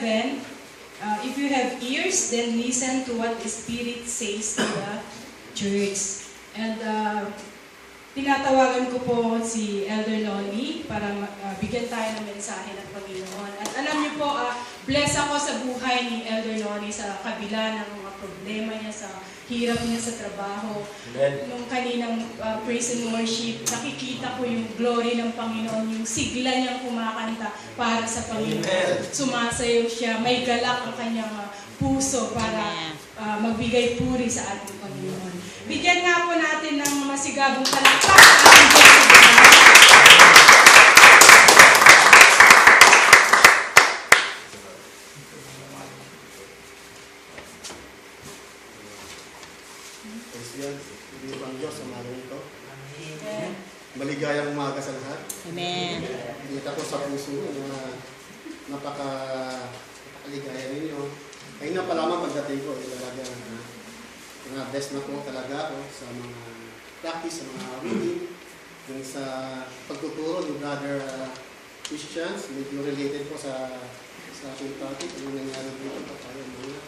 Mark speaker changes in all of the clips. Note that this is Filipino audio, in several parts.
Speaker 1: 7, if you have ears, then listen to what the Spirit says to the church. And tinatawagan ko po si Elder Lolly para bigyan tayo ng mensahe ng Panginoon. At alam niyo po, bless ako sa buhay ni Elder Lolly sa kabila ng mga problema niya, sa hirap niya sa trabaho.
Speaker 2: Amen.
Speaker 1: Nung kaninang praise and worship, nakikita ko yung glory ng Panginoon, yung sigla niyang kumakanta para sa Panginoon. Sumasayaw siya, may galak ang kanyang puso para magbigay puri sa ating Panginoon. Bigyan nga po natin ng masigabong palakpak ang Diyos sa buhay.
Speaker 3: Hindi ba ang Diyos sa umaga nito? Maligayang umaga sa lahat.
Speaker 4: Amen.
Speaker 3: Kita ko sa puso na napakaligaya ninyo. Ayun na pa lamang pagdating ko, talaga blessed na po talaga ako sa mga practice, sa mga reading, yung sa pagtuturo ni Brother Christians, medyo related po sa ating topic, yung nangyari dito pa tayo mga.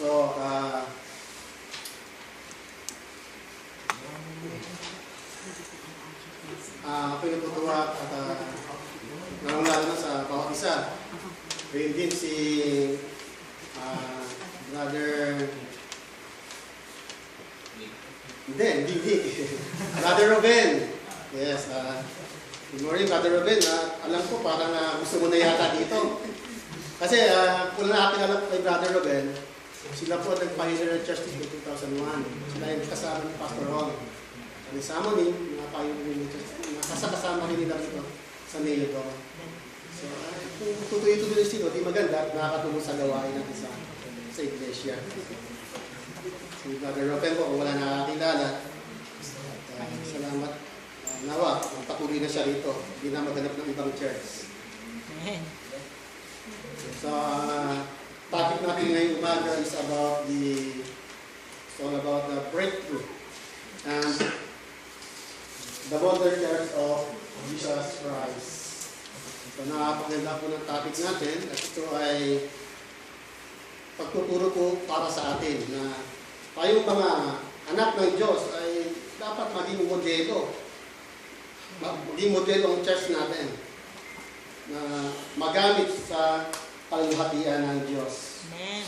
Speaker 3: So, ako'y natutuwa at nangungala na sa bawat isa. Ngayon din si Brother Brother Ruben. Yes, good morning Brother Ruben. Alam ko parang gusto mo na yata dito. Kasi kung natin alam kay Brother Ruben, sila po nag-pioneer church dito 2001. Sila yung kasama ni Pastor Ron. Kami sa amin, mga pioneer church. Kasama rin nila dito sa Neo doon. So, kung tutuloy-tuloy sila, di maganda at nakakatulong sa gawain natin sa iglesia. Si Brother Ruben po, kung wala nakakilala, salamat. Nawa, patuloy na siya rito. Hindi na maghanap ng ibang church. So, topic natin ngayong umaga is about the breakthrough and the modern church of Jesus Christ. So, nakapaganda po ng topic natin at ito ay pagtuturo po para sa atin na tayong mga anak ng Diyos ay dapat maging modelo. Maging modelo ang church natin na magamit sa kaluluhatian ng Diyos.
Speaker 4: Amen.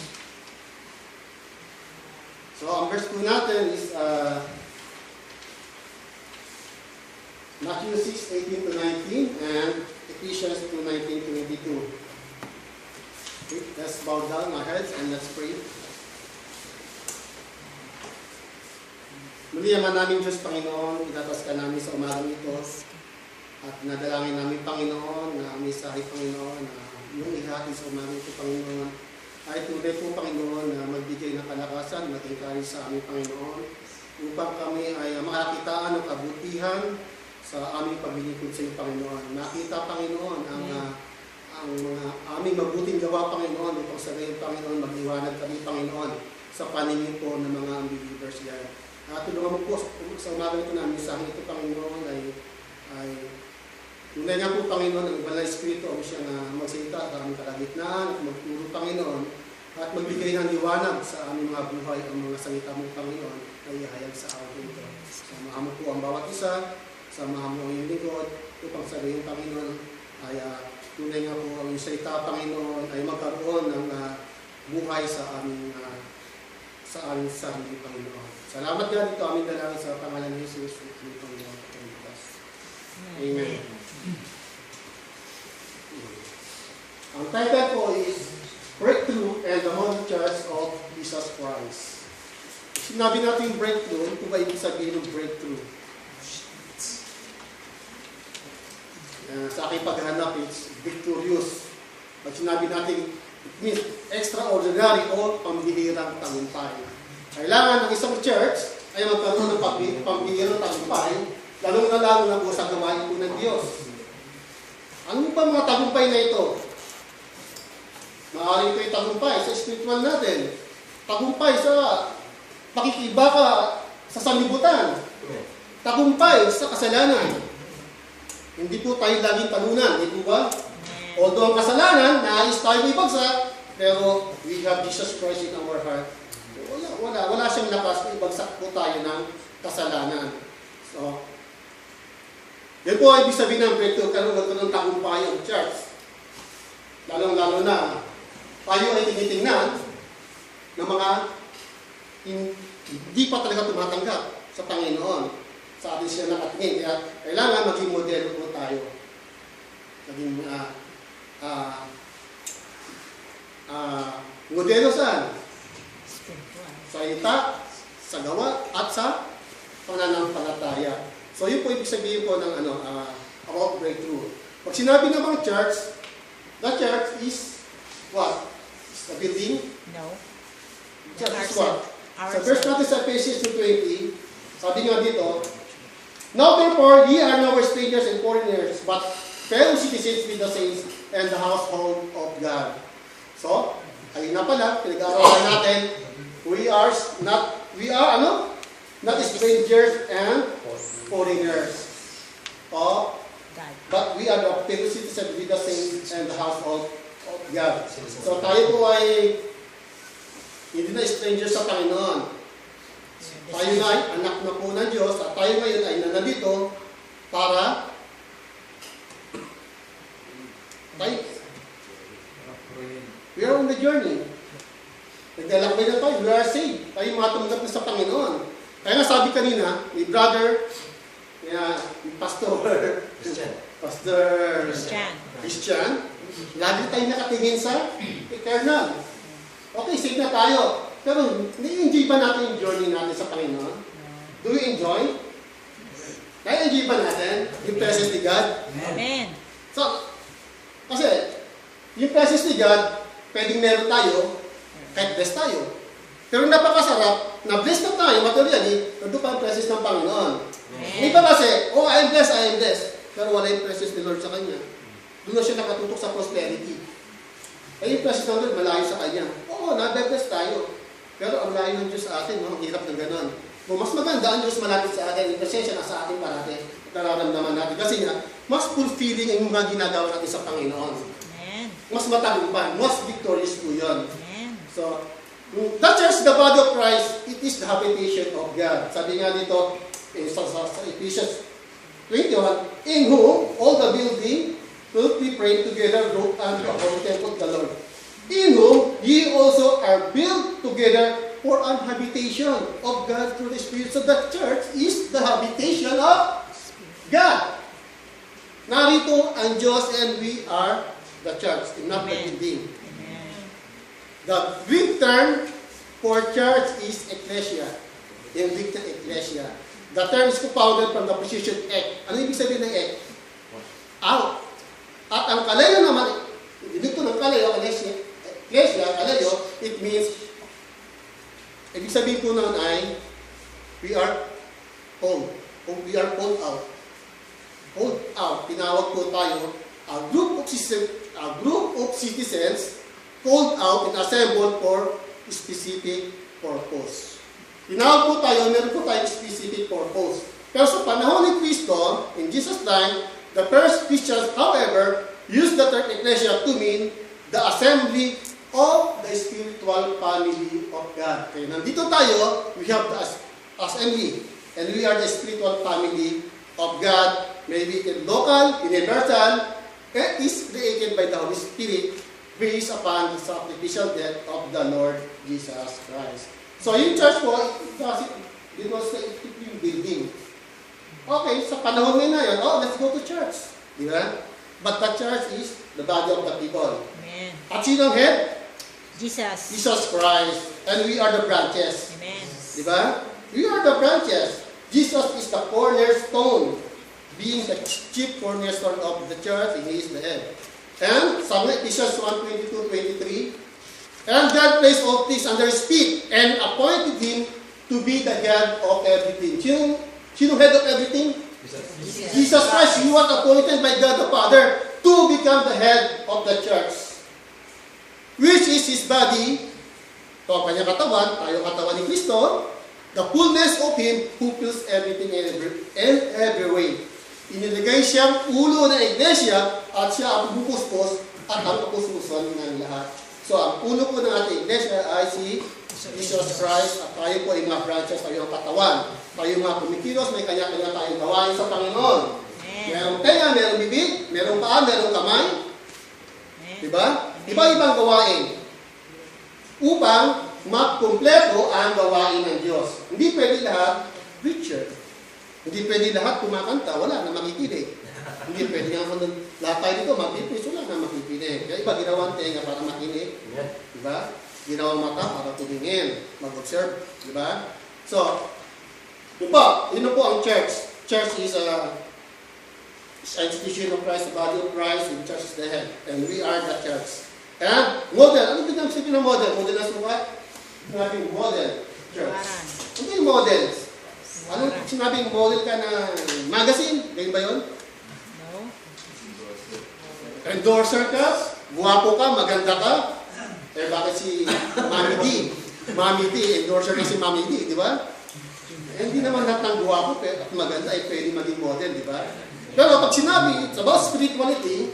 Speaker 3: So, ang verse po natin is Matthew 6:18 to 19 and Ephesians 2:19 to 22. Okay, let's bow down our heads and let's pray. Muli naman namin Diyos, Panginoon, itatas ka namin sa umagang ito at nadalangin namin, Panginoon, na aming sahi, Panginoon, na yung ihati sa umagang ito, Panginoon, ay tunay po, Panginoon, na magbigay ng kalakasan, maging kari sa aming Panginoon, upang kami ay makakitaan ng kabutihan sa aming paglilingkod sa iyo, Panginoon. Nakita, Panginoon, ang mga aming mabuting gawa, Panginoon, upang sa gayon, Panginoon, magliwanag kami, Panginoon, sa paningin po ng mga unbelievers yan. Tulungan mo po sa umagang ito na ang mensahe ito, Panginoon, ay tunay nga po, Panginoon, ang Banal na Espiritu ang siya na magsalita sa aming kalagitnaan, magturo, Panginoon, at magbigay ng liwanag sa aming mga buhay, ang mga salita mo, Panginoon, ay ihayag sa araw ito. Samahan mo po ang bawat isa, samahan mo ang iyong lingkod, upang sa gayon, Panginoon, ay tunay nga po ang salita, Panginoon, ay magkaroon ng buhay sa aming sarili, Panginoon. Salamat ka dito, aming dalangin sa pangalan ni Jesus, ng Panginoon. Amen. Ang title po is Breakthrough and the Modern Church of Jesus Christ. Sinabi natin breakthrough, ito ba ibig sabihin ng breakthrough? Sa aking paghanap, it's victorious. Pag sinabi natin, it means extraordinary o pambihirang tagumpay. Kailangan ng isang church ay magkaroon ng pambihirang tagumpay, lalong na po sa gawain po ng Diyos. Ano ba mga tagumpay na ito? Maaaring ito'y tagumpay sa spiritual natin. Tagumpay sa pakikibaka sa sanlibutan. tagumpay sa kasalanan. Hindi po tayo laging talunan, di po ba? Although ang kasalanan, naayos tayo ibagsak, pero we have Jesus Christ in our heart. Wala siyang lakas na ibagsak po tayo ng kasalanan. So, yan po ay ibig sabihin ng breakthrough, karoon ng tagumpay ang church. Lalong-lalo na, tayo ay tinitingnan ng mga hindi pa talaga tumatanggap sa Panginoon. Sa atin siya nakatingin. Kaya kailangan maging modelo po tayo. Maging modelo saan? Sa salita, sa gawa, at sa pananampalataya. So yun po ibig sabihin po ng about breakthrough. Pag sinabi ng mga church, the church is what? Is the building?
Speaker 2: No.
Speaker 3: Church is what? Sa verse natin sa Ephesians 2:20, sabi nga dito, now therefore ye are no strangers and foreigners, but fellow citizens with the saints and the household of God. So, ayun na pala, pinag-aaralan natin, we are not strangers and foreigners. Oh, but we are the fellow citizens with the saints and the household of God. So tayo po ay hindi na strangers sa Panginoon. Tayo na ay anak na po ng Diyos at tayo ngayon ay nanandito para we are on the journey. Naglalakbay na tayo, we are saved. Tayo matumanggap na sa Panginoon. Kaya nga sabi kanina, ni brother, ni Pastor Christian, lagi tayo nakatingin sa eternal. Okay, saved na tayo. Pero, na-enjoy ba natin yung journey natin sa Panginoon? Do we enjoy? Na-enjoy ba natin yung presence ni God?
Speaker 2: Amen.
Speaker 3: So, kasi, yung presence ni God, pwedeng meron tayo, kahit blessed tayo. Pero napakasarap, na blessed na tayo, materially, nandun pa ang presence ng Panginoon. May iba kasi, I am blessed. Pero wala yung presence ni Lord sa kanya. Doon na siya nakatutok sa prosperity. Ay yung presence ng Lord, malayo sa kanya. Oo, na-bless tayo. Pero ang layo ng Diyos sa atin, ang hirap ng ganon. Kung mas maganda ang Diyos malapit sa atin, yung presensya na sa atin parati, nararamdaman natin. Kasi nga, mas fulfilling ang mga ginagawa natin sa Panginoon.
Speaker 2: Amen.
Speaker 3: Mas matagumpay, mas victorious po yun.
Speaker 2: Amen.
Speaker 3: So, the church, the body of Christ, it is the habitation of God. Sabi nga dito, sa Ephesians 21, in whom all the building will be prayed together, grow unto the holy temple of the Lord. In whom ye also are built together for an habitation of God through the Spirit. So the church is the habitation of God. Narito ang Diyos and we are the church, not the building. The Greek term for church is ecclesia. Yung Greek term ecclesia. The term is compounded from the preposition ek. Ano ibig sabihin ng ek? Out. At ang kalayo naman, dito ng kalayo, ecclesia, kalayo, it means, ibig sabihin po naman ay, we are called. We are called out. Called out. Tinawag po tayo, a group of citizens called out and assembled for specific purpose. Tinawag po tayo, meron po tayong specific purpose. Pero sa panahon ni Cristo, in Jesus' time, the first Christians, however, used the term ecclesia to mean the assembly of the spiritual family of God. Kaya nandito tayo, we have the assembly, and we are the spiritual family of God, maybe in local, universal, and is created by the Holy Spirit based upon the sacrificial death of the Lord Jesus Christ. So yung church po, it was yung building. Okay, sa panahon ngayon na yun, let's go to church. Di ba? But the church is the body of the people.
Speaker 2: Amen.
Speaker 3: At sino ang head?
Speaker 2: Jesus.
Speaker 3: Jesus Christ. And we are the branches.
Speaker 2: Amen.
Speaker 3: Di ba? We are the branches. Jesus is the cornerstone, being the chief cornerstone of the church, and He is the head. And sa Ephesians 1:22-23, and God placed all things under His feet and appointed Him to be the head of everything. Sino head of everything? Jesus Christ. He was appointed by God the Father to become the head of the church, which is His body. Ito ang kanyang katawan, tayo katawan ni Kristo. The fullness of Him who fills everything in every way. Iniligay siyang ulo ng iglesia at siya ang bumupuspos at ang kapuspuson ng lahat. So, ang ulo po ng ating iglesia ay si Jesus Christ at tayo po ay mga branches, tayo ang katawan. Tayo mga kumikilos, may kanya-kanya tayong gawain sa Panginoon. Merong tenga, merong bibig, merong paa, merong kamay. Diba? Iba-ibang gawain. Upang makumpleto ang gawain ng Diyos. Hindi pwede lahat preacher. Hindi pwede lahat kumakanta, wala na makikinig. Hindi pwede nga kung lahat tayo dito mag-preach, wala na makikinig. Kaya iba ginawang tenga para makinig. Diba? Ginawang mata para tumingin, mag-observe. Diba? So, yun po ang church. Church is a institution of Christ, the body of Christ, and the church is the head. And we are the church. And model, ano din ang sabi ng model? Model na sukat? Sinabing model church. Ano yung models? Ano sinabing model ka na magazine? Ganyan ba yun?
Speaker 2: No.
Speaker 3: Endorser ka? Buwapo ka? Maganda ka? Eh bakit si Mami D? Mami D, endorser na si Mami D, di ba? Eh, hindi naman lahat ng buwapo at maganda ay pwede maging model, di ba? Pero pag sinabi, it's about spirituality,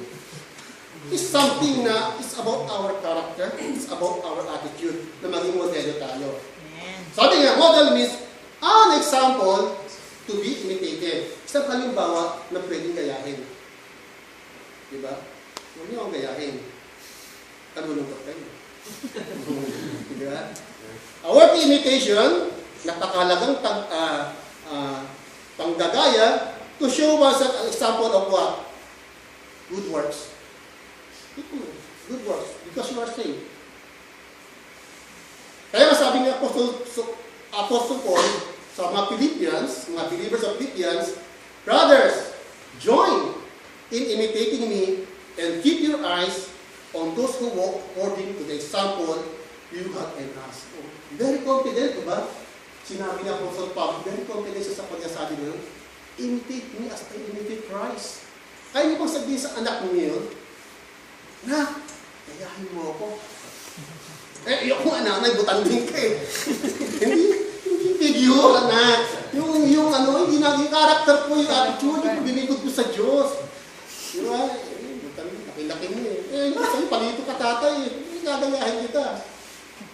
Speaker 3: it's something na it's about our character, it's about our attitude na maging modelo tayo. Sabi nga, model means an example to be imitated. Isang halimbawa na pwedeng gayahin. Diba? Huwag niyo ang gayahin. Kanulungkot kayo. Diba? Our imitation, napakalagang panggagaya to show us an example of what? Good works. Good works. Because you are saved. Kaya sabi ni Apostle Paul sa mga Philippians, mga believers of Philippians, brothers, join in imitating me and keep your eyes on those who walk according to the example you have in us. Oh, very confident, diba? Sinabi ni Apostle Paul, very confident siya sa pagkasabi niya, imitate me as I imitate Christ. Kaya niyo bang sabihin sa anak mo yun, na, kayahin mo ako. Eh, yung anak, butanding ka eh. Hindi figure, anak. Yung hindi naging karakter ko, yung attitude, yung binigod ko sa Diyos. Diba? Butanding, nakilaki mo eh. Eh, sa'yo, palito ka tatay eh. Hindi gagayahin kita.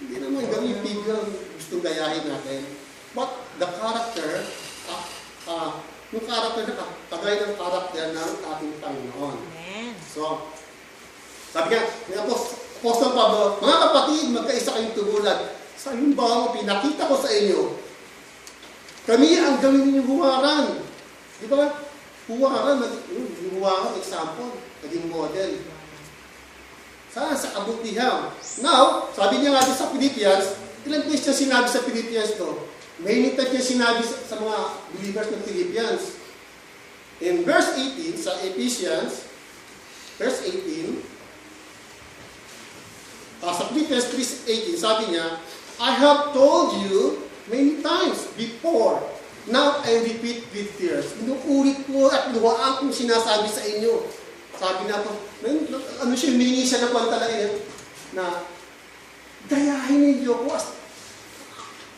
Speaker 3: Hindi naman gawin figure ang gustong gayahin natin. But the character, yung character na kagaya ng character ng ating Panginoon. So, sabi nga, ni Apostol Pablo, mga kapatid, magkaisa kayong tumulag. Sa halimbawa, pinakita ko sa inyo, kami ang gawin ninyong huwaran. Di ba? Huwaran, example, naging model. Saan? Sa kabutihan. Now, sabi niya nga sa Philippians, ilang beses niya sinabi sa Philippians to? Many times niya sinabi sa mga believers ng Philippians. In verse 18, sa Ephesians, verse 18, sa Philippians 3:18, sabi niya, I have told you many times before, now I repeat with tears. Inuulit ko at luhaan kong sinasabi sa inyo. Sabi na po, humingi siya ng kwanta talaga na gayahin ninyo ko.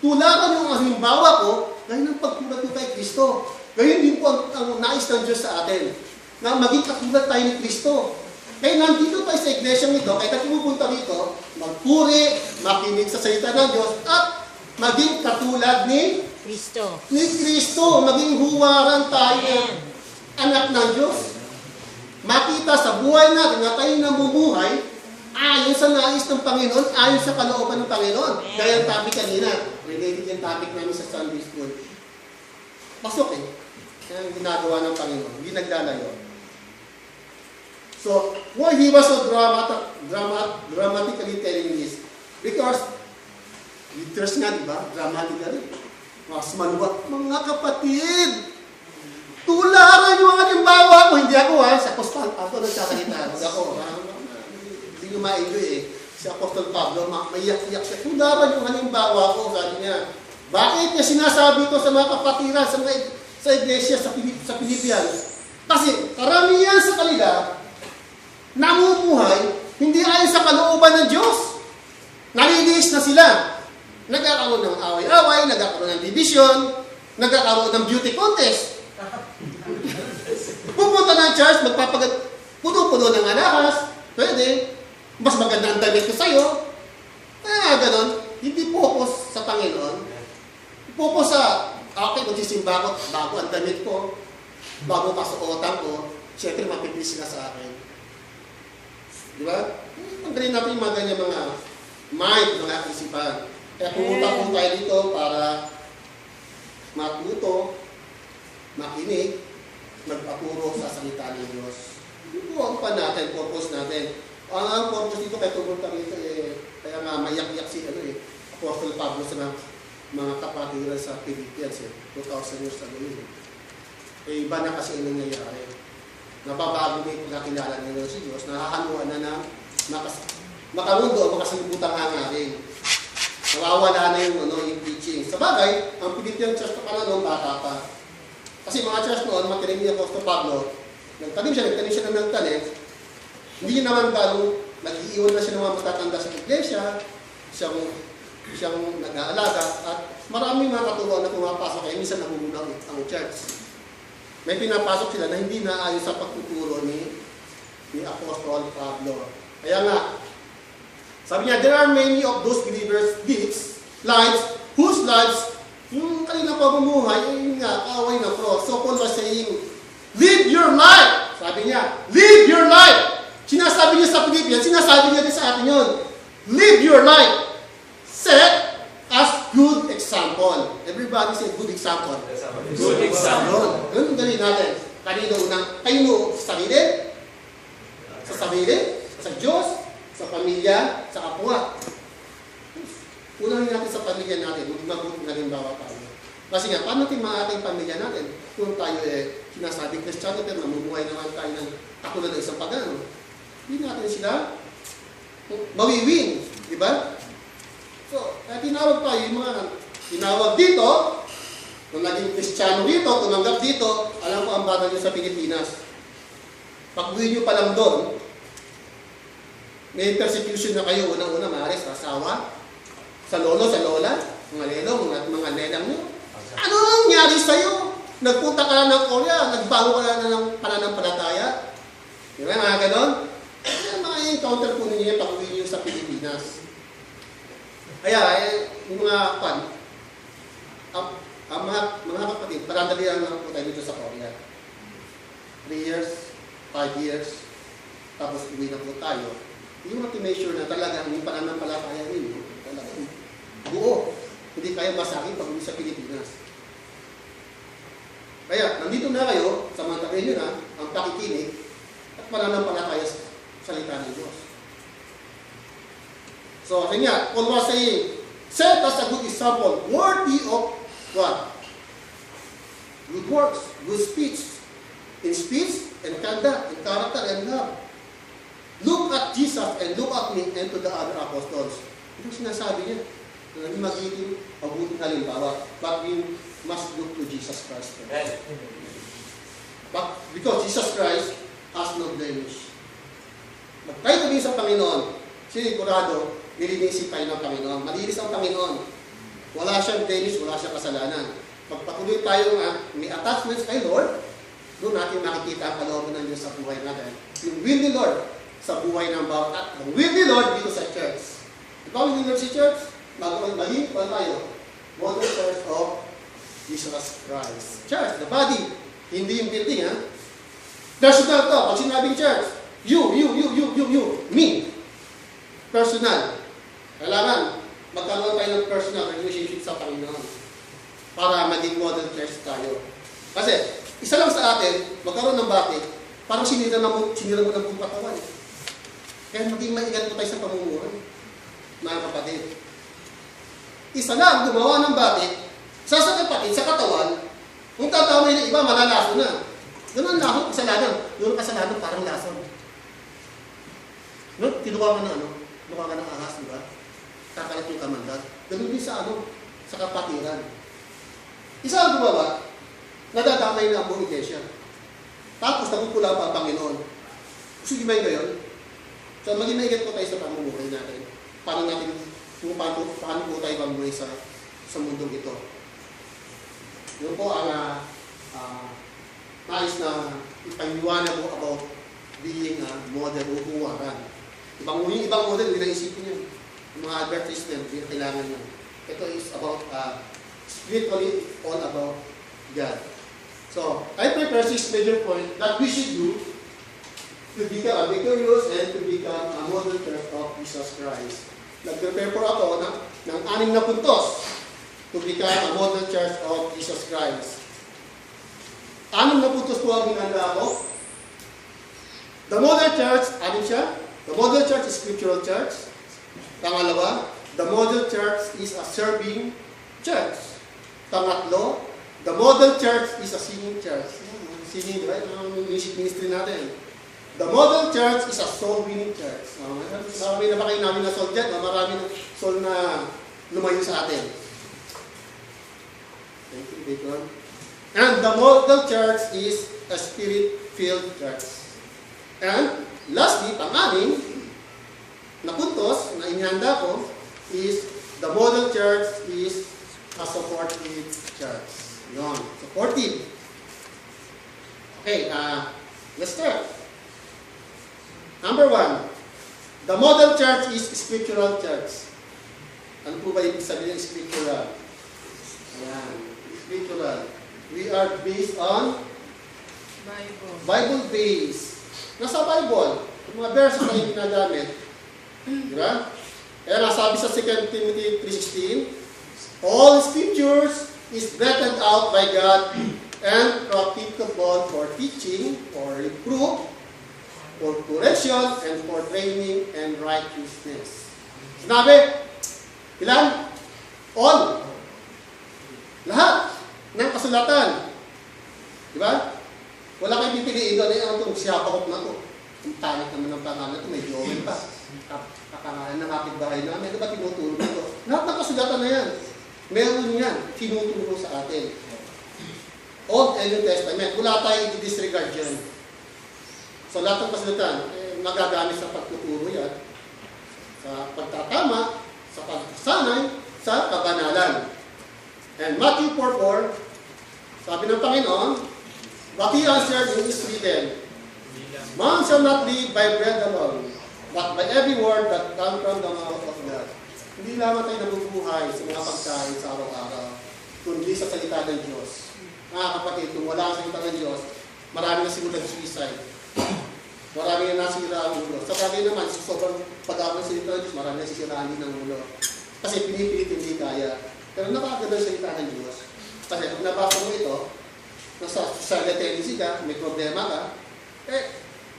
Speaker 3: Tularan yung halimbawa ko, gaya ng pagtulad ko kay Kristo. Gayon din po ang nais ng Diyos sa atin, na maging katulad tayo ni Kristo. Kaya nandito tayo sa iglesia nito, kaya tayo pupunta rito, magpuri, makinig sa salita ng Diyos, at maging katulad ni
Speaker 2: Kristo.
Speaker 3: Maging huwaran tayo, anak ng Diyos. Makita sa buhay natin na tayo namumuhay ayon sa nais ng Panginoon, ayon sa kalooban ng Panginoon. Gaya ang topic kanina, related yung topic namin sa Sunday School. Pasok eh. Kaya ang ginagawa ng Panginoon, hindi naglalayo. So, why he was so dramatically telling this? Because, leaders nga, diba? Dramatically. Mas maluwag, mga kapatid! Tularan yung halimbawa ko. Hindi ako sa Apostol Pablo nagsasalita. Huwag ako, hindi ko ma-enjoy eh. Si Apostol Pablo, maiyak-iyak siya. Tularan yung halimbawa ko, sabi niya. Bakit niya sinasabi ito sa mga kapatiran, sa iglesia, sa Philippians? Kasi, karamihan sa kanila, namumuhay, hindi ayon sa kalooban ng Diyos. Nalilis na sila. Nagkakaroon ng away-away, nagkakaroon ng division, nagkakaroon ng beauty contest. Pupunta ng church, puno-puno ng alahas, pwede. Mas maganda ang damit ko sa'yo. Ganon. Hindi focus sa Panginoon. Focus sa, okay, magsisimba ko, bago ang damit ko, bago kasuotan ko, syempre mapipis ka sa akin. Di ba? Tanggalin natin yung mga ganyan mga mind, mga isipan. Kaya pumunta po tayo dito para matuto, makinig, magpapuro sa salita ng Diyos. Ito po ang natin, purpose natin. Ang purpose dito kaya pumunta rito kaya nga mayak-yak si Apostle Pablo sa mga kapatiran sa Philippians 2,000 years ago yun. Iba na kasi yung nangyayari. Nababago na yung nakilala nila si Diyos, nahahanuan na ng makamundo o makasalibutan hangarin. Nawawala na yung preaching. Sa bagay, ang Philippian church pa pala noon, bata pa. Kasi mga church noon, matinig ni Apostle Pablo, nagtanim siya ng tanim, hindi naman gano'ng nag-iiwan na siya ng mga matatanda sa iglesia, siyang nag-aalaga, at maraming mga katuruan na pumapasok kaya minsan namumunaw ang church. May pinapasok sila na hindi naayon sa pagtuturo ni Apostol Pablo. Kaya nga, sabi niya, there are many of those believers' lives, whose lives, yung kanilang pamumuhay, ay nga, kaaway na cross. So Paul was saying, live your life! Sabi niya, live your life! Sinasabi niya sa Philippians, sinasabi niya din sa atin yun. Live your life! Set as good example. Everybody say good example.
Speaker 2: Good example.
Speaker 3: Ganun galing natin. Kanino unang, kayo sa sarili, sa Diyos, sa pamilya, sa kapwa. Unahin natin sa pamilya natin, mabuting halimbawa tayo. Kasi nga, paano natin maating pamilya natin? Kung tayo sinasabi Kristiyano, pero namumuhay naman tayo ng katulad ng isang pagano. Hindi natin sila mawiwin. Di ba? So, kaya tinawag tayo yung mga tinawag dito, kung naging Kristiyano dito, tumanggap dito, alam ko ang bata nyo sa Pilipinas. Pag-uwi nyo pa lang doon, may persecution na kayo, unang-una, maaari sa asawa, sa lolo, sa lola, mga lelo, mga nelang nyo. Ano nangyari sa'yo? Nagpunta ka na ng Korea, nagbago ka na ng pananampalataya. Di ba, mga ganon? Yan, mga encounter po ninyo pag-uwi nyo sa Pilipinas. Kaya, yung mga mga kapatid, parandalihan lang po tayo dito sa Korea. 3 years, 5 years, tapos uwi na po tayo. Yung natin-measure na talagang yung pananampalataya ninyo, talagang buo. Hindi kayo masakit pag uwi sa Pilipinas. Kaya, nandito na kayo, samantakin nyo na ang pakikinig at pananampalataya sa salita ng Diyos. So, kasi nga, Paul was saying, set us a good example, worthy of what? Good works, good speech. In speech, and conduct, in character, and love. Look at Jesus and look at me and to the other apostles. Ito sinasabi niya. Hindi magiging mabuting halimbawa. But we must look to Jesus Christ. But because Jesus Christ has no blemish. Magtayo kami sa Panginoon. Sigurado, nilinisip tayo ng Panginoon. Malinis ang Panginoon. Wala siyang blemish, wala siyang kasalanan. Pagpatuloy tayo may attachments kay Lord, doon natin makikita ang kalooban ng Diyos sa buhay natin. Yung will ni Lord sa buhay ng bawat at ang will ni Lord dito sa church. Ikaw will ni Lord sa church, mali pa tayo. Model Church of Jesus Christ. Church, the body. Hindi yung building, ha? Personal to. Pag sinabing church, you, me. Personal. Kailangan magkaroon tayo ng personal relationship sa Panginoon para maging model church tayo. Kasi, isa lang sa atin, magkaroon ng bakit, parang sinira mo ng buong katawan. Kaya maging maingat mo tayo sa pamumuhay, mga kapatid. Isa lang, gumawa ng bakit, sa kapatid, sa katawan, kung tatawin ng iba, malalaso na. Ganun laso, kasalanan. Yung kasalanan parang lason. No? Tinuwa ka na Tinuwa ka ng ahas, di ba? Kakalat yung kamandag. Ganun din sa sa kapatiran. Isa ang gumawa, nadadamay na ang buong iglesia. Tapos nagpupula pa ang Panginoon. Gusto ba yun? So maging naigat po tayo sa pamumuhay natin. Paano natin kung paano po tayo mamuhay sa mundong ito. Yun po ang nais na ipaniwanag mo about being a model o huwaran. Ibang model, hindi na isipin yun. Yung mga advertisement, hindi na kailangan yun. Ito is about, spiritually, all about God. So, I prepare 6 major points that we should do to become victorious and to become a model church of Jesus Christ. Nag-prepare po ako ng 6 na puntos to become a model church of Jesus Christ. 6 na puntos po ang hinanda ako. The model church, ano siya? The model church is scriptural church. Pangalawa, the model church is a serving church. Pangatlo, the model church is a singing church. Singing, right? Ang music ministry natin. The model church is a soul-winning church. Marami na ba kayo namin na soul dyan? Marami na soul na lumayo sa atin. Thank you, Bacon. And the model church is a spirit-filled church. And lastly, pang-anim na puntos na inihanda ko is the model church is a supportive church. Yun, supportive. Okay, let's start. Number 1, the model church is scriptural church. Ano po ba ibig sabihin ng scriptural? Ayan, scriptural. We are based on Bible based. Nasa Bible, yung mga verses na yung ginagamit. Di ba? Kaya nasabi sa 2 Timothy 3:16, all scriptures is breathed out by God and profitable for teaching, for reproof, for correction, and for training and righteousness. Sinabi, ilan? All. Lahat ng kasulatan. Di ba? Wala kayong pipiliin doon. Ano itong siyapakop na ito? Ang pangit naman ng pangalan ito. May Joel pa. Kakangalan ng kapitbahay namin. Di ba tinuturo ito? Lahat ng kasulatan na yan. Meron yan. Tinuturo sa atin. Old and New Testament. Wala tayong i-disregard yan. So lahat ng kasulatan, magagamit sa pagtuturo yan. Sa pagtatama, sa pagsanay, sa kabanalan. And Matthew 4:4, sabi ng Panginoon, but He answered in His written, man shall not live by bread alone, but by every word that comes from the mouth of God. Hindi lamang tayo nabubuhay sa mga pagkain sa araw-araw, kundi sa salita ng Diyos. Mga kapatid, kung wala ang salita ng Diyos, marami na siguro nag-suicide. Marami na nasira ang ulo. Sa bagay naman, sa sobrang pag-awa ng salita ng Diyos, marami na sisiraan din ang ulo. Kasi pinipilit hindi kaya. Pero napakaganda ang salita ng Diyos. Kasi kung nabasa mo ito, nasa silent tendency ka, may problema ka,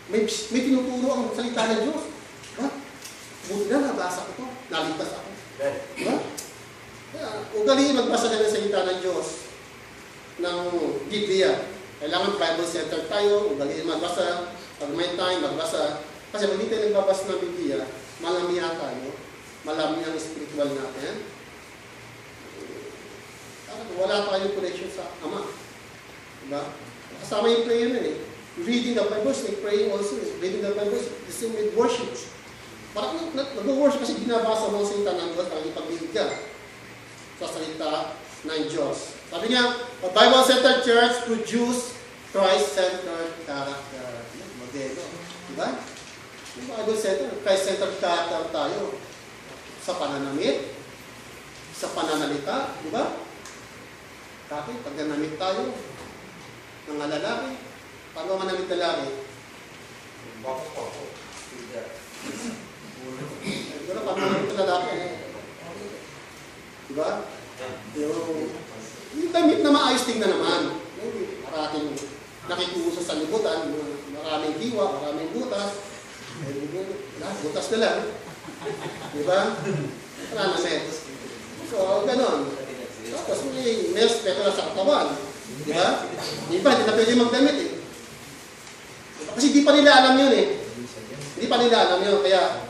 Speaker 3: may tinuturo ang salita ng Diyos. Ha? Buti na, nabasa ko ito. Naligtas ako. Diba? Kaya, ugaliin magbasa ka ng salita ng Diyos ng Biblia. Kailangan Bible-centered tayo, ugaliin magbasa, pag may time, magbasa. Kasi pag hindi tayo nagbabasa ng Biblia, malamihan tayo, malami ang spiritual natin. Wala tayong connection sa Ama. Diba? Kasama yung prayer na eh. Reading the Bible is like praying also. Reading the Bible is the same with worship. Parang nag-worship kasi binabasa mo ang salita ng Diyos para ipag-ibig ka sa salita ng Diyos. Sabi niya, a Bible-centered church produce Christ-centered character. Modelo. Diba? Yung Bible-centered, Christ-centered character tayo. Sa pananamit, sa pananalita, diba? Bakit? Pag nanamit tayo ng lalaki, paano manamit lalaki? Pero pag nanamit lalaki, diba? Yung damit na maayos tingnan naman. Parating nakikuso sa libutan, maraming diwa, maraming butas. Butas na lang. Diba? Wala na met. So, ganon. Tapos may respeto na sa katawan. Di ba? Iba, hindi na pwede magdamit eh. Kasi di pa nila alam yun eh. Hindi pa nila alam yun. Kaya,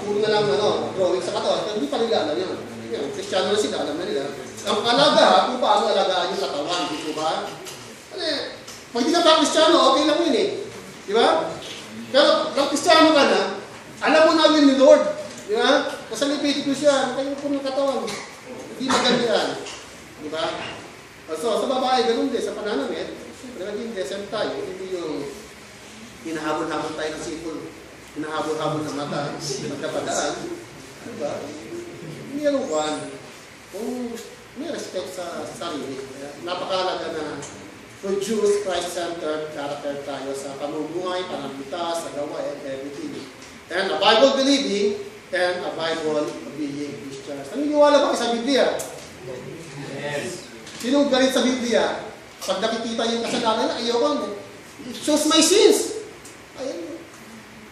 Speaker 3: puro na lang drawing sa katawan. Pero hindi pa nila alam yun. Kristiyano na sila, alam na nila. Ang alaga, kung paano alagaan yung katawan. Di ba? Pag hindi ka pa Kristiyano, okay lang yun eh. Di ba? Pero, pag Kristiyano ka na, alam mo na yun ni Lord. Di ba? Nasa Leviticus yan, kayo po ng katawan. Hindi maganda yan. Di ba? So, sa babae, ganun din. Sa pananamit, siyempre naging desert tayo. Hindi yung hinahabol-habol tayo ng sipol. Hinahabol-habol ng mata. Magkapadaan. Di ba? Hindi yan kung kung may respect sa sarili. Napakalaga na produce Christ-centered character tayo sa pamumuhay, pananamita, sa gawa, and everything. And a Bible-believing and a Bible-obeying Christians. Naniniwala ba kayo sa Biblia?
Speaker 2: Yes.
Speaker 3: Sinong galit sa Biblia? Pag nakikita yung kasalanan na, ayoko. It shows my sins. Ayun.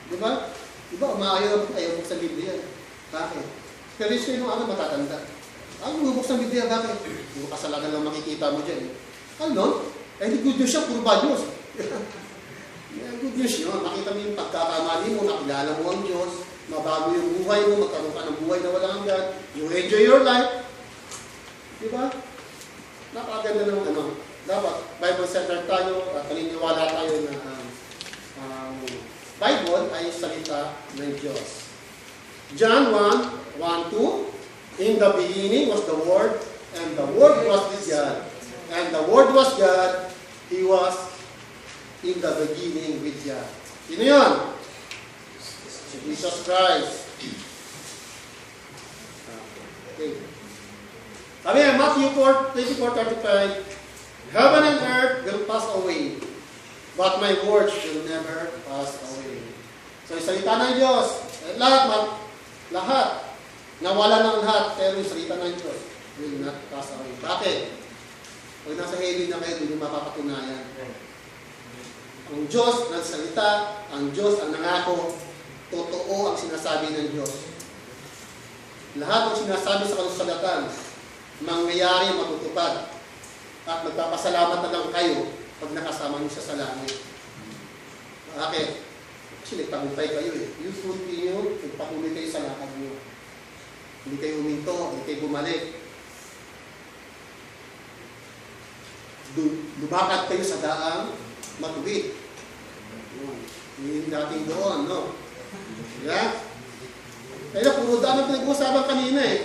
Speaker 3: Di ba? Di ba? Umaayaw mo sa Biblia. Bakit? Pero siya yung ano matatanda. Lumubok sa Biblia, bakit? Yung kasalanan lang makikita mo dyan. Ano? Eh, good news siya, puro bad news. Good news yun. Makita mo yung pagkakamali mo, nakilala mo ang Diyos, mabago yung buhay mo, magkaroon ka ng buhay na walang hanggan, you enjoy your life. Di ba? Napakaganda ng ano. Dapat, Bible-centered tayo at paniniwala tayo na Bible ay salita ng Diyos. John 1:1-2, in the beginning was the Word, and the Word was with God. And the Word was God, He was in the beginning with God. Sino yun? Si Jesus Christ. Okay. Sabi nga, Matthew 24:35, heaven and earth will pass away, but my words will never pass away. So, yung salita ng Diyos, lahat, nawala ng lahat, pero yung salita ng Diyos will not pass away. Bakit? Pag nasa heaven na kayo, hindi mapapatunayan. Ang Diyos nagsalita, ang Diyos ang nangako, totoo ang sinasabi ng Diyos. Lahat ng sinasabi sa kalusalatan, mangyayari, matutupad. At magpapasalamat na lang kayo pag nakasama niyo siya sa langit. Bakit? Kasi nagtagumpay kayo eh. You continue, nagpatuloy kayo sa lakad niyo. Hindi kayo huminto, hindi kayo bumalik. Lumakad kayo sa daang matuwid. Hindi natin doon, no? Yeah? Kaya puro daan ang pinag-uusapan kanina eh.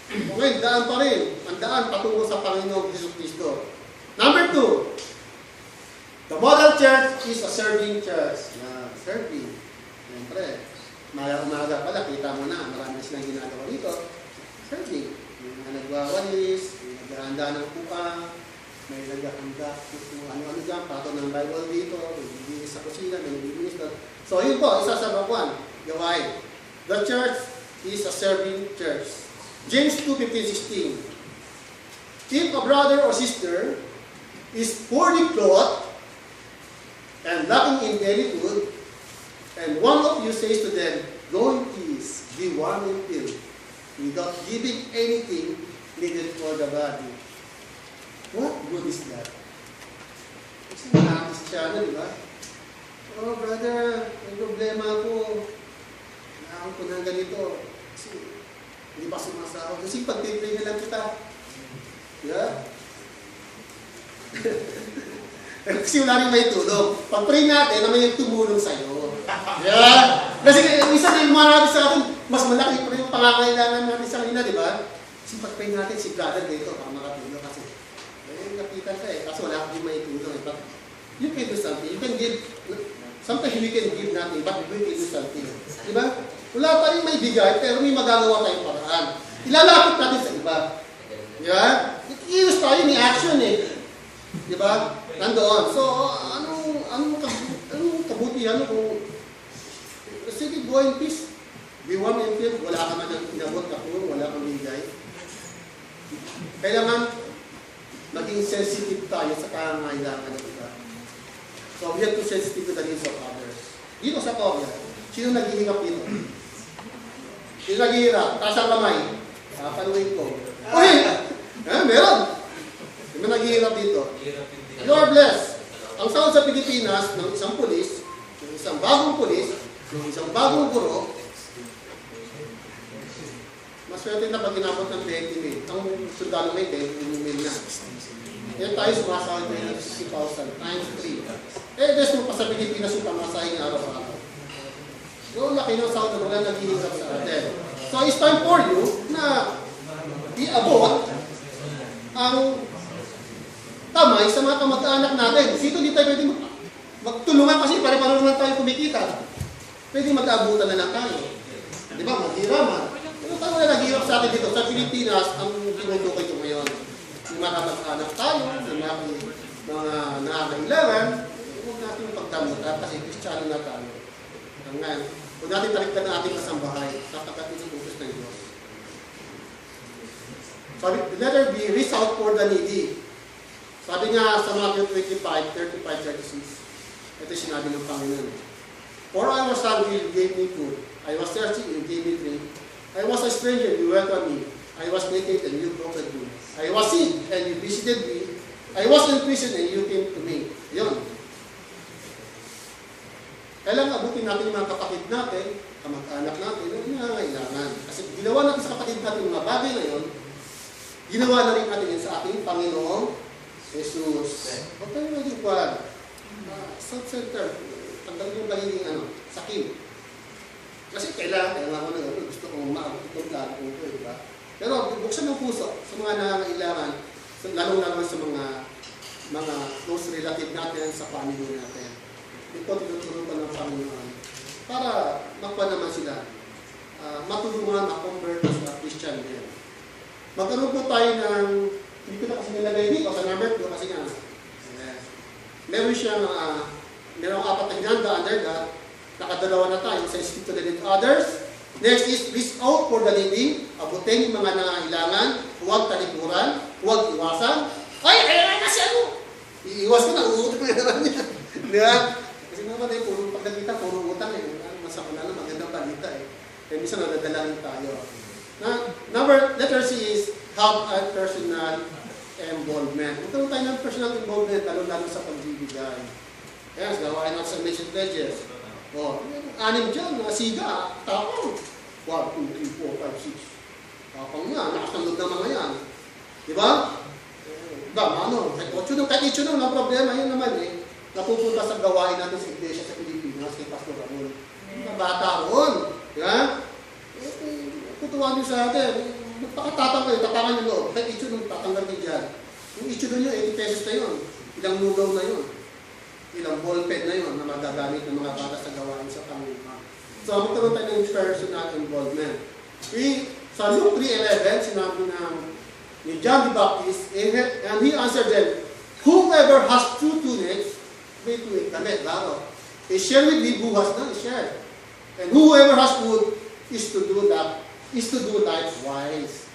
Speaker 3: Okay, daan pa rin. Ang daan patungo sa Panginoong Jesucristo. Number 2, the model church is a serving church. Serving. Siyempre, umaga pala, kita mo na, marami silang ginagawa dito. Serving. Yung mga nagwawalis, yung naghahanda ng puka, may naghahanda kung ano-ano dyan, pato ng Bible dito, may bibinis sa kusina, may bibinis doon. So, yun po, isa sa bakwan, gawain. The church is a serving church. James 2:15-16. If a brother or sister is poorly clothed and lacking in daily food, and one of you says to them, go in peace, be warm and filled, without giving anything needed for the body. What good is that? Kasi nakakis siya na, di ba? Oh, brother, may problema ako. Nakakot ko ng ganito. Kasi hindi pa sumasahod. Kasi pag-pray na lang kita. Yeah? Kasi wala rin may tulong. Pag-pray natin, naman yung tumulong sa'yo. Yeah? Kasi minsan na yung marami sa atin, mas malaki pa rin yung pangangailangan natin sa kanila, di ba? Kasi pag-pray natin, si brother dito, para makatulong kasi. Nakita ka eh, kasi wala akong may tulong eh. But you can do something. You can give, sometimes we can give nothing, but we can do something. Diba? Wala tayong may bigay, pero may magagawa tayong paraan. Ilalapit natin sa iba. Diba? I-use tayo ni action eh. Diba? Nandoon. So, anong kabutihan kung sige, go in peace. Be warm and filled. Wala ka man ang inabot na kung wala kang bigay. Kailangan maging sensitive tayo sa pangangailangan ng iba. So, we have to sensitive to the needs of others. Dito sa Korea, sino naghihirap dito? Sino naghihirap? Taas ang kamay. Papaluin ko. Uy! Meron! Sino naghihirap dito? You are blessed. Ang sahod sa Pilipinas ng isang pulis, ng isang bagong pulis, ng isang bagong guro, maswerte na pag ginamot ng 20 mil. Ang sundalo may 20 mil na. Kaya tayo sumasahod ng 60,000 times 3. Des mo pa sa Pilipinas yung pamasahin ng araw-araw. So, laki ng sahod na wala naghihirap sa atin. So it's time for you na iabot ang kamay sa mga kamag-anak natin. Dito hindi tayo pwede magtulungan kasi pare-pareho naman tayo kumikita. Pwede mag-aabutan na lang tayo. Di ba? Maghiraman. Pero tayo na naghirap sa atin dito. Sa Pilipinas, ang tinutukoy ko ngayon. Yung mga kamag-anak tayo, yung mga nangangailangan, huwag natin pagdamutan kasi Kristiyano na tayo. Ngayon, huwag natin talikdan ang ating kasambahay sapagkat inuutos ng Diyos. Sabi, letter B, reach out for the needy. Sabi nga sa Matthew 25, 35, 36, ito sinabi ng Panginoon. For I was hungry, you gave me food. I was thirsty, you gave me drink. I was a stranger, you welcomed me. I was naked, and you clothed me. I was sick, and you visited me. I was in prison, and you came to me. Yun. Kailangan abutin natin yung mga kapatid natin, kamag-anak natin, yung nangangailangan. Kasi ginawa natin sa kapatid natin yung mga bagay na yun, ginawa na rin natin yun sa ating Panginoong Jesus. Huwag tayo naging kwan. South Center, tanggal yung magiging sakim. Kasi kailangan ko na gusto kong maabot itong plano ko, di ba? Pero buksan ng puso sa mga nangangailangan, lalong-lalo sa mga close relative natin, sa family natin. Ito tinutulungan ng Panginoon para makuha naman sila, matulungan, ma-convert sa Christian din. Magkaroon po tayo ng, hindi ko na kasi nilagay dito sa number 2 kasi nga, meron siyang, merong 4 na hinanda under that, nakadalawa na tayo sa speak to the need others. Next is reach out for the needy, abutin yung mga nangangailangan, huwag talikuran, huwag iwasan. Ay, kasi iiwas ko na, uutot na naman niya. Diba? Kasi naman puro pagkakita, puro utang masama na lang, magandang balita Kaya minsan nadadalangin tayo. Letter C is have a personal involvement. Magkaroon tayo ng personal involvement, lalo-lalo sa pagbibigay. Kaya, gawain natin sa mission pledges. Anim dyan, siga, tapang. 1, 2, 3, 4, 5, 6. Tapang nga, nakasanggod ng mga yan. Diba? Kahit ito nung ang problema, yun naman napupunta sa gawain natin sa iglesia sa Pilipinas, kay Pastor Ramon. Bata roon. Diba? Tutuwa nyo sa atin. Magpakatatang kayo, tapangan nyo loob. Kahit ito nung tatanggal kayo dyan. Yung ito nyo, 80 pesos na yun. Ilang lugaw na yun. Ilang ballpen na yun na magagamit ng mga bata sa gawain sa Panginoon. So, magkaroon tayo ng personal involvement. Sa Luke 3:11, sinabi ni John the Baptist, and he answered them, whoever has 2 tunics, may tuwid damit, laro. I-share with him who has none, share. And whoever has food is to do likewise.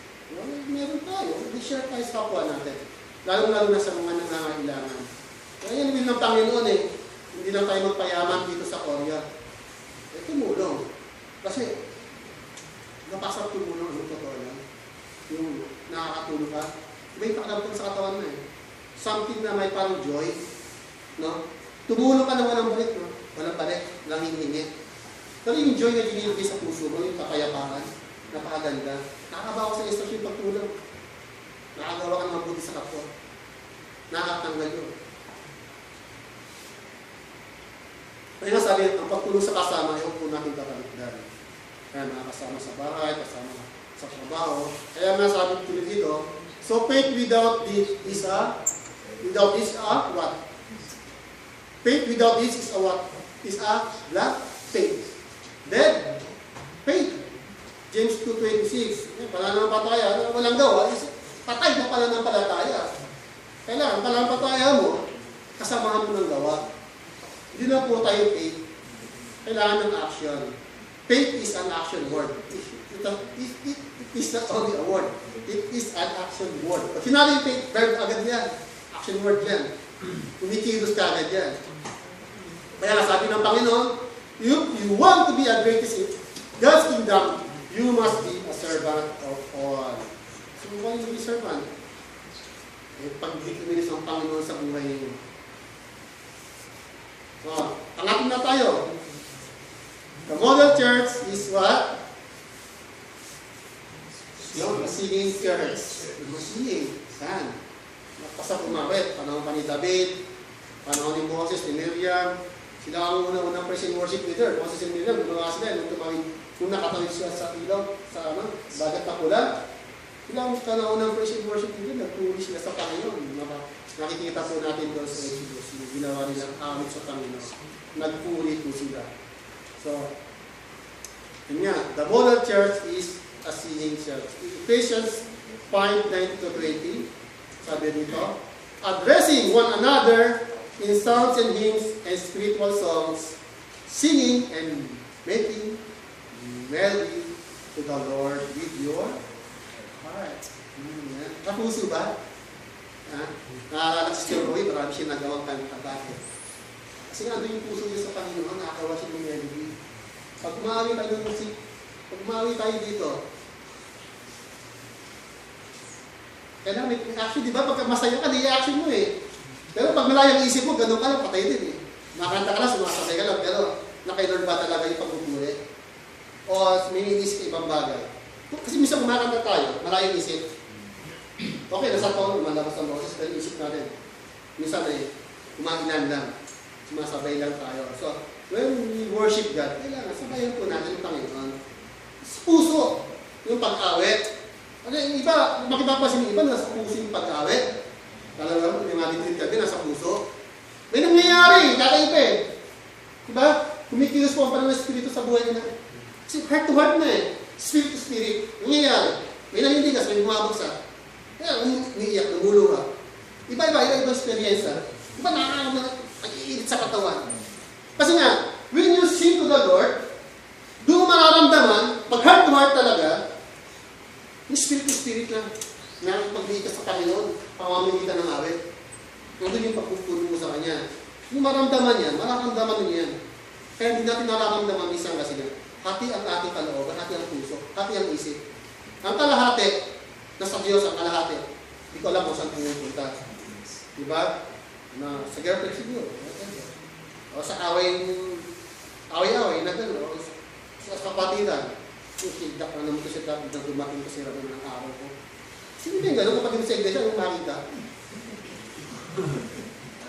Speaker 3: Meron tayo, i-share tayo sa kapwa natin. Lalo-lalo na sa mga nangangailangan. Kaya yan will ng Panginoon hindi lang tayo magpayaman dito sa Korea. Tumulong. Kasi, napasarap tumulong ang totoo yan. Yung nakakatulong ka. Iba yung pakiramdam sa katawan mo Something na may parang joy. No? Tumulong ka na walang balik, no? Walang balik, walang hingi. Pero yung joy na dinilagay sa puso mo, yung kapayapaan, napakaganda. Nakakabawa sa instruction yung pagtulong. Nakagawa ka ng mabuti sa kapwa. Nakakatanggal yun. Kaya nga sabi, ang pagtulong sa kasama, yung po natin kakalikdan. Kaya mga kasama sa bahay, kasama sa trabaho. Kaya nga sabi ko dito, so faith without this is what? Faith without this is a what? Is a black faith. Dead faith. James 2:26. Pananampalataya, walang gawa, is patay na pananampalataya. Kailangan pananampalataya mo, kasamahan mo ng gawa. Hindi na po tayo faith. Kailangan ng action. Faith is an action word. It is not only a word. It is an action word. Pag sinabi yung faith, verb agad yan. Action word yan. Kumikilos ka agad yan. Kaya sabi ng Panginoon, if you want to be a greatest in God's kingdom, you must be a servant of all. So why you be servant? Pag-ikinis ang Panginoon sa buhay niyo. Pangatlo na tayo. The model church is what? Yung singing church. Singing. Saan? Magpasa kumawit. Panahon pa ni David. Panahon ni Moses, ni Miriam. Sila ang unang praise and worship leader. Moses and Miriam, gumawa sila. Nung nakatawid siya sa ilaw, sa dagat na pula. Ilang panahon ng praise and worship nila, nagpuri sila sa Panginoon. Nakikita po natin doon sa Exodus, yung ginawa nilang awit sa Panginoon. Nagpuri po sila. So, yun nga, the model church is a singing church. Ephesians 5:19-20, sabi dito, addressing one another in psalms and hymns and spiritual songs, singing and making melody to the Lord with your heart. Kapuso ba? Nakakala si Sir Roy, marami siya nagawang kanta. Bakit? Kasi nga doon yung puso niya sa Panginoon, nakakawa siya ng melody. Pag umawi tayo dito, kailangan may action, di ba? Pagka masaya ka, di-action mo eh. Pero pag malayang isip mo, ganun ka lang, patay din eh. Makanta ka lang, sumasasay ka lang, pero nakailor ba talaga yung pagpupuri? O may inisip ka ibang bagay? Kasi minsan kumakanta tayo, malayang isip. Okay, nasa taon, lumalabas ang boses, pero isip natin. Minsan ay kumakinan lang, sumasabay lang tayo. So, when we worship God, kailangan sabayan po natin yung Panginoon. Sa puso, yung pag-awit. Ano yung iba, makipapansin yung iba, nasa puso yung pag-awit. Talagang yung ating treat kami, nasa puso. May nangyayari, kakaiba eh. Diba? Kumikilos po ang panang Espiritu sa buhay nila. Kasi heart to heart na eh. Spirit to spirit. Nangyayari. May nangindigas, may bumabagsak. Kaya umiiyak, namuluha. Iba-iba experience. Iba nakakaiinit sa katawan. Kasi nga, when you sing to the Lord, doon mo mararamdaman, pag heart to heart talaga, yung spirit to spirit lang. Nakakapag-liit ka sa Panginoon, pamamilitan ng awit. Nandun yung pagpupuro mo sa Kanya. Yung maramdaman yan, mararamdaman niyo yan. Kaya hindi natin nararamdaman minsan kasi nga, hati ang ating kalooban, hati ang puso, hati ang isip. Ang kalahati, nasa Diyos ang kalahati. Hindi ko alam kung saan pumunta. Diba? Na, sa girlfriend siguro. O sa away-away na gano'n. O sa kapatiran. Sidak na naman kasi dapat na dumating kasi raman ng araw ko. Sino ba yung gano'n kapag yung sa iglesia, yung makita?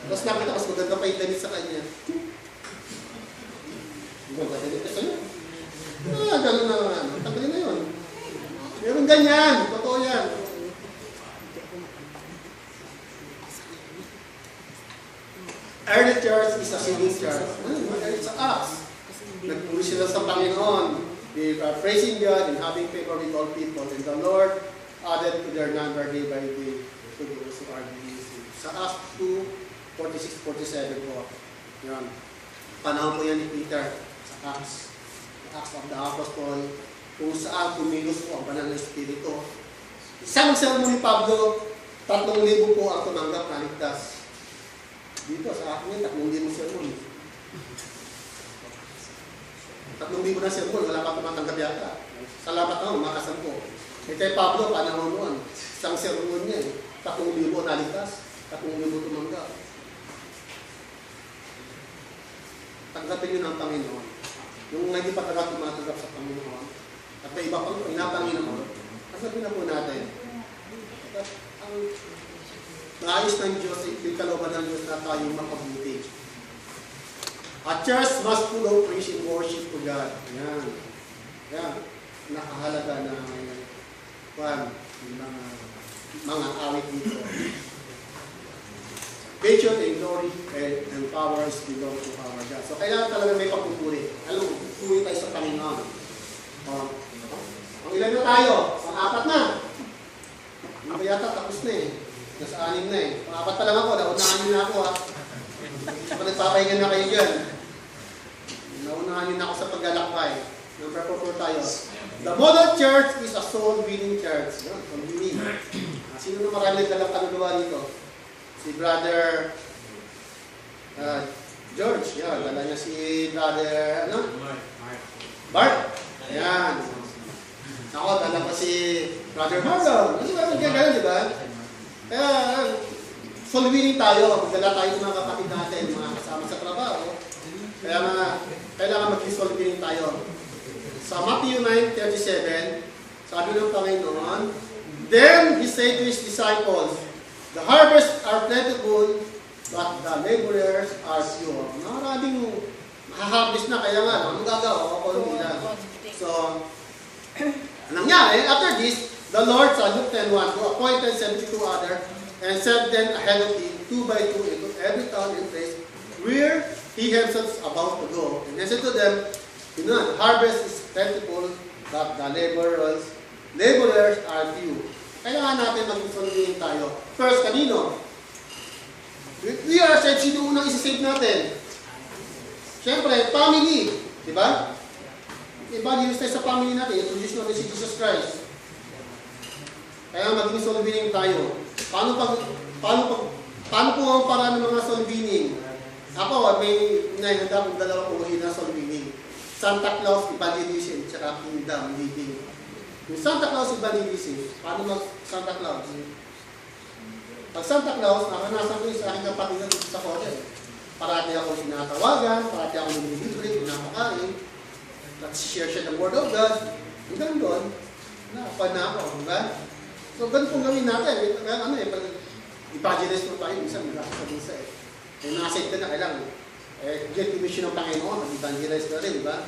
Speaker 3: Tapos nakita, mas maganda pa yung damit sa kanya. Maganda damit ka sa'yo. Gano'n na ano. Tagalin na yun. Meron ganyan. Totoo yan. Early church is a singing church. It's a us. Nagpuri sila sa Panginoon. They are praising God and having favor with all people. And the Lord added to their number day by day to those who are believing. Sa Acts 2:46-47 po. Yan. Panahon po yan ni Peter sa Acts. Acts of the Apostle. Kung saan kumilos po ang banal na Espiritu. Isang sermon ni Pablo, 3,000 po ang tumanggap na ligtas. Dito sa akin yun, 3,000 sermon. 3,000 na sermon, wala pa tumatanggap yata. Salamat naman, makasan po. Eh kay Pablo, panahon noon, isang sermon niya, 3,000 naligtas, 3,000 tumanggap. Tanggapin yun ang Panginoon. Yung hindi pa talaga tumatanggap sa Panginoon, at may iba pang pinapanginoon, kasabi na po natin, ang nais ng Diyos, yung kalooban ng Diyos na tayo makabuti. A church must full of praise and worship to God. Yan. Yan. Nakahalaga na mga awit dito. Victory and glory and power is belong to our God. So kailangan talaga may pagpupuri. Alam mo, pupuri tayo sa Panginoon. Ang ilan na tayo? Pang-apat na. Hindi ba yata tapos na eh. Nasa 6 na eh. Pang-apat pa lang ako. Naunahan nyo na ako ha. Kapag nagpapahinga na kayo dyan. Naunahan nyo na ako sa paglalakbay. Number 4 tayo. The model church is a soul-winning church. Yan, soul-winning. Sino na marami nagdalang kaluluwa dito? Si Brother George. Yan, dala niya si Brother, Bart. Ayan. Ako, dala pa si Brother Marlon. Kasi ba, ganyan, di ba? Kaya, soul-winning tayo. Magdala tayo ng mga kapatid natin, mga kasama sa trabaho. Kaya kailangan maging soul-winning tayo. Sa Matthew 9:37, sabi ng Panginoon, then He said to His disciples, the harvests are plentiful, but the laborers are few. Maraming mahaharvest na, kaya nga, ang gagawa, ako nila. So, Nangyari, after this, the Lord sa Luke 10:1 who appointed 72 others and sent them ahead of him, 2 by 2, into every town and place where he himself is about to go. And he said to them, you know, the harvest is plentiful, but the laborers are few. Kailangan natin mag-informing tayo. First, kanino? We are saved. Sino unang isi-save natin? Siyempre, family. Diba? Evangelist tayo sa family natin. Introduce natin si Jesus Christ. Kaya maging soul winning tayo. Paano po ang paraan ng mga soul winning? Ako, may nahihanda kong dalawang uwi na soul winning. Santa Claus Evangelism, tsaka Kingdom Living. Yung Santa Claus Evangelism, paano mag-Santa Claus? Pag Santa Claus, nakanasan ko yung sa aking kapatid na dito sa Korea. Parati ako sinatawagan, parati ako nililibre, pinapakain. Nag-share siya ng Word of God. Hanggang doon, nakapad na ako, diba? So, ganun pong gawin natin. Pag evangelize mo tayo, minsan nagkakasa din sa kung nasa ka na kailangan. Get commission ng Panginoon, mag-evangelize ka rin, diba?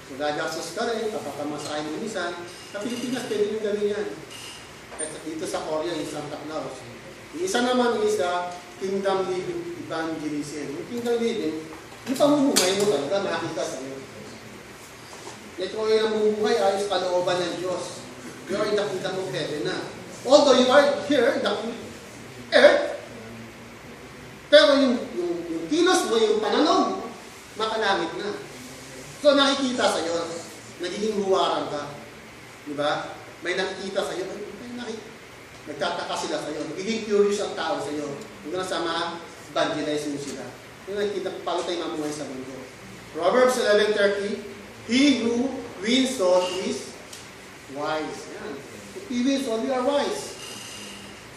Speaker 3: So, gagasos ka rin, papakamasahin mo minsan. Sa Pilipinas, pwede nyo gawin yan. Kahit dito sa Korea, yung Santa Claus. Yung isa naman is Kingdom Living Evangelism. Yung Kingdom Living, yung pamumuhay mo talaga, makikita sa'yo. Ito yung namumuhay ay kalooban ng Diyos. You are in the kingdom of heaven na. Although you are here in the earth, pero yung kilos mo, yung pananaw mo, makalangit na. So nakikita sa'yo, nagiging huwaran ka. Diba? May nakikita sa'yo, nagtataka sila sa'yo. Nagiging curious ang tao sa'yo. Hanggang sa ma-evangelize mo sila. Yung nakikita, paano tayo mamuhay sa mundo. Proverbs 11:30, he who wins soul is wise. Yan. If we win soul, we are wise.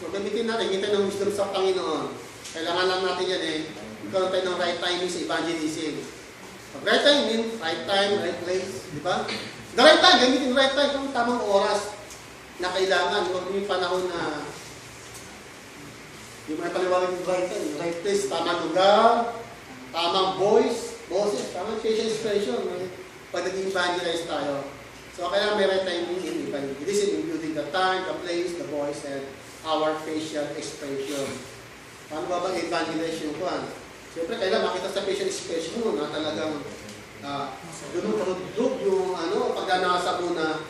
Speaker 3: So gamitin natin, hintayin ng wisdom sa Panginoon. Kailangan lang natin yan magkaroon tayo ng right timing sa evangelism. Pag right timing, right time, right place. Di ba? The right time, gamitin right time kung tamang oras na kailangan. Huwag yung panahon na yung mga paliwanag yung right time, right place, tamang lugar, tamang boses, tamang facial expression. Pag nag-evangelize tayo. So, kaya may right timing in evangelism, including the time, the place, the voice, and our facial expression. Paano ba bang evangelize yung kuhan? Siyempre, kailangan makita sa facial expression mo na talagang dunod yung pagdanasa mo na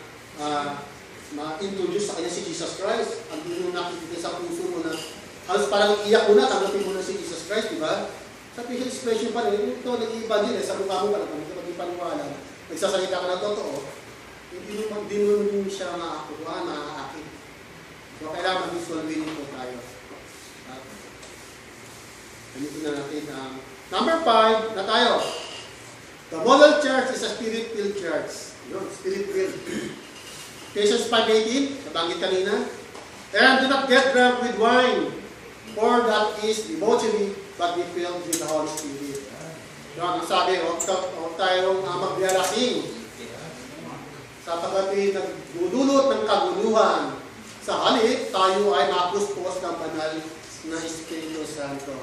Speaker 3: ma-introduce sa kanya si Jesus Christ. Ang yung nakikita sa puso mo na halos parang iyak mo na, tanggapin mo na si Jesus Christ, di ba? Sa facial expression pa rin, ito nag-evangelize, sa mukha mo pa lang, kung hindi paniwala, nagsasalita ka ng totoo, hindi mo siya makakuha, nakakakit. So, kailangan mag-visual winning po tayo. Gamitin na natin ang number 5 na tayo. The model church is a spirit-filled church. Yun, spirit-filled. Ephesians 5:18, nabanggit kanina. And do not get drunk with wine, for that is debauchery, but be filled with the Holy Spirit. Yan, ang sabi, huwag tayong magbiyalasing. Sapagkat nagdudulot ng kaguluhan. Sa halip, tayo ay mapuspos ng banal na Espiritu Santo.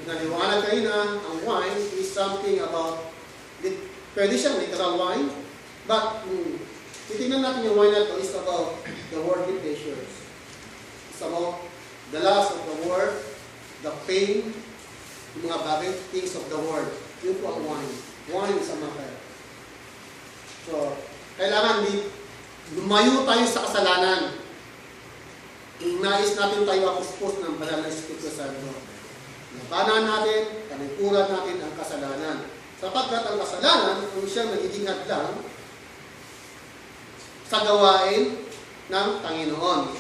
Speaker 3: Naliwanag kayo na ang wine is something about, pwede siyang literal wine, but titignan natin yung wine na ito is about the worldly pleasures. It's about the lust of the world, the pain, yung mga bagay, things of the world. Yun po ang wine. Wine is a matter. So, kailangan lumayo tayo sa kasalanan. Kung nais natin tayo akuspos ng banal na Espiritu Santo. Labanan natin, kanikuran natin ang kasalanan. Sapagkat ang kasalanan, kung siya nagiging hadlang sa gawain ng Panginoon.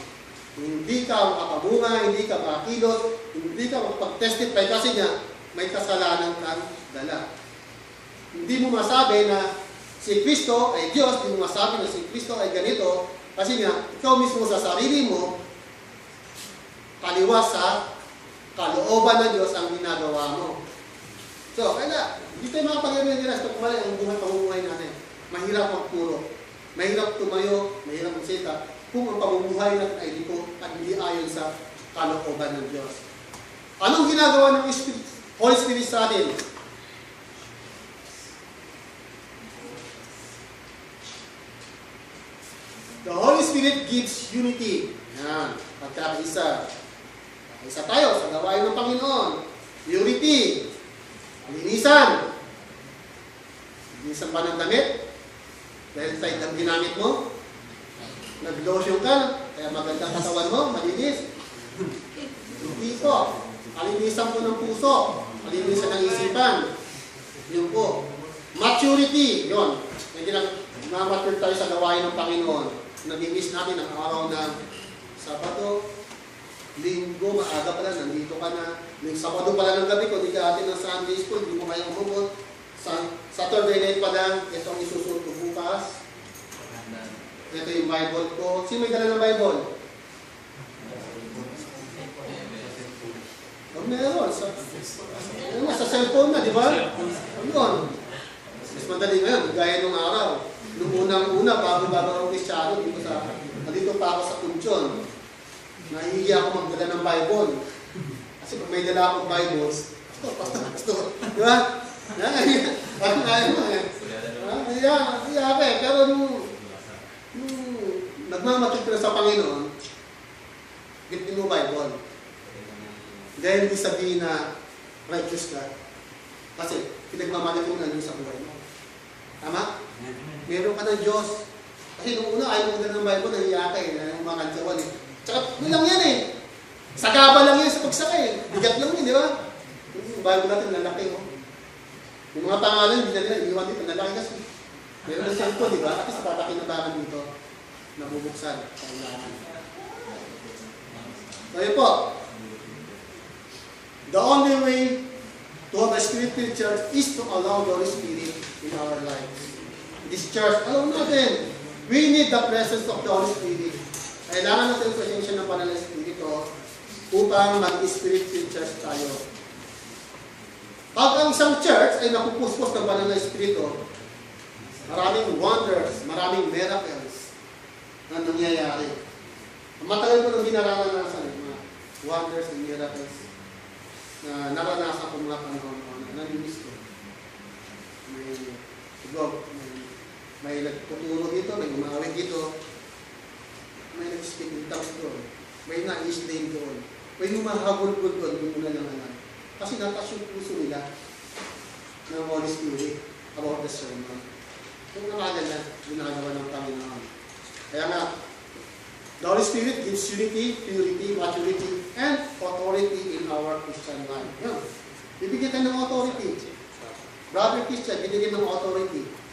Speaker 3: Hindi ka makapabunga, hindi ka makakilos, hindi ka makapag-testify kasi niya may kasalanan kang dala. Hindi mo masabi na si Kristo ay Diyos, hindi mo masabi na si Kristo ay ganito, kasi nga, ikaw mismo sa sarili mo, kaliwas sa kalooban ng Diyos ang ginagawa mo. So, kaya, hindi tayo makapag-evangelize pag mali ang buhay pamumuhay natin. Mahirap magturo, mahirap tumayo, mahirap magsita, kung ang pamumuhay natin ay liko at hindi ayon sa kalooban ng Diyos. Anong ginagawa ng Holy Spirit sa atin? The Spirit gives unity. Yan. Pagkakaisa. Isa tayo sa gawain ng Panginoon. Purity. Linisan. Linisan ba ng damit? Dahil tayo ang ginamit mo? Nag-lotion ka, kaya magandang katawan mo, malinis. Hindi po. Malinisan po ng puso. Malinisan ng isipan. Yun po. Maturity. Yun. Hindi lang ma-mature tayo sa gawain ng Panginoon. Nag-miss natin ang araw ng Sabado, Linggo, maaga pala, nandito ka na. Yung Sabado pala ng gabi, kung di ka atin ng Sunday School, hindi mo kaya umubot. Saturday night pa lang, ito ang isusunod ko bukas. Ito yung Bible ko. Sino may dala ng Bible? Meron. Sa cellphone na, di ba? Ayun. Mas madali ngayon, gaya nung araw. Nung unang-una, bago ako Kristiyano, dito pa ako sa Kunsyon. Nahihiya ako magdala ng Bible. Kasi pag may dala akong Bible, di ba? Parang ayaw mo eh. Nahihiya ka eh. Pero nung nagmamatik ka sa Panginoon, gitnin mo Bible. Dahil hindi sabihin na righteous ka. Kasi pinagmamatik mo na sa buhay mo. Tama? Meron ka ng Diyos. Kasi nung una, ayaw mo ng Bible, nahihiya ka eh. Ayaw mo makantsawan eh. Tsaka, yun lang yan eh. Sagaba lang yan sa pagsakay eh. Bigat lang yun, di ba? Yung Bible natin, lalaki oh. Yung mga pangalan, hindi na nila, iwan dito, lalaki kasi. Meron na cellphone, di ba? At sa patakinabangan dito, nabubuksan. Kailangan. So, yun po. The only way to have a spirit-filled church is to allow the Holy Spirit in our lives. This church, alam natin, we need the presence of the Holy Spirit. Kailangan natin yung presensya ng Banal na Espiritu upang mag-spirit-filled church tayo. Pag ang isang church ay napupuspos ng Banal na Espiritu, maraming wonders, maraming miracles na nangyayari. Matagal ko nang binaranasan mga wonders and miracles na naranasan ko mga panahon na namimis ko. May nagtuturo dito, may umawit dito, may nag-speak in tongues doon, may na-explain doon, may humahagulgul doon, doon muna lang alam. Kasi natas yung puso nila ng Holy Spirit about the sermon. Yung nakaganda, ginagawa ng Panginoon. Kaya nga, the Holy Spirit gives unity, purity, maturity, and authority in our Christian life. Yan. Bibigyan tayo ng authority. Brother Christian, bibigyan ng authority.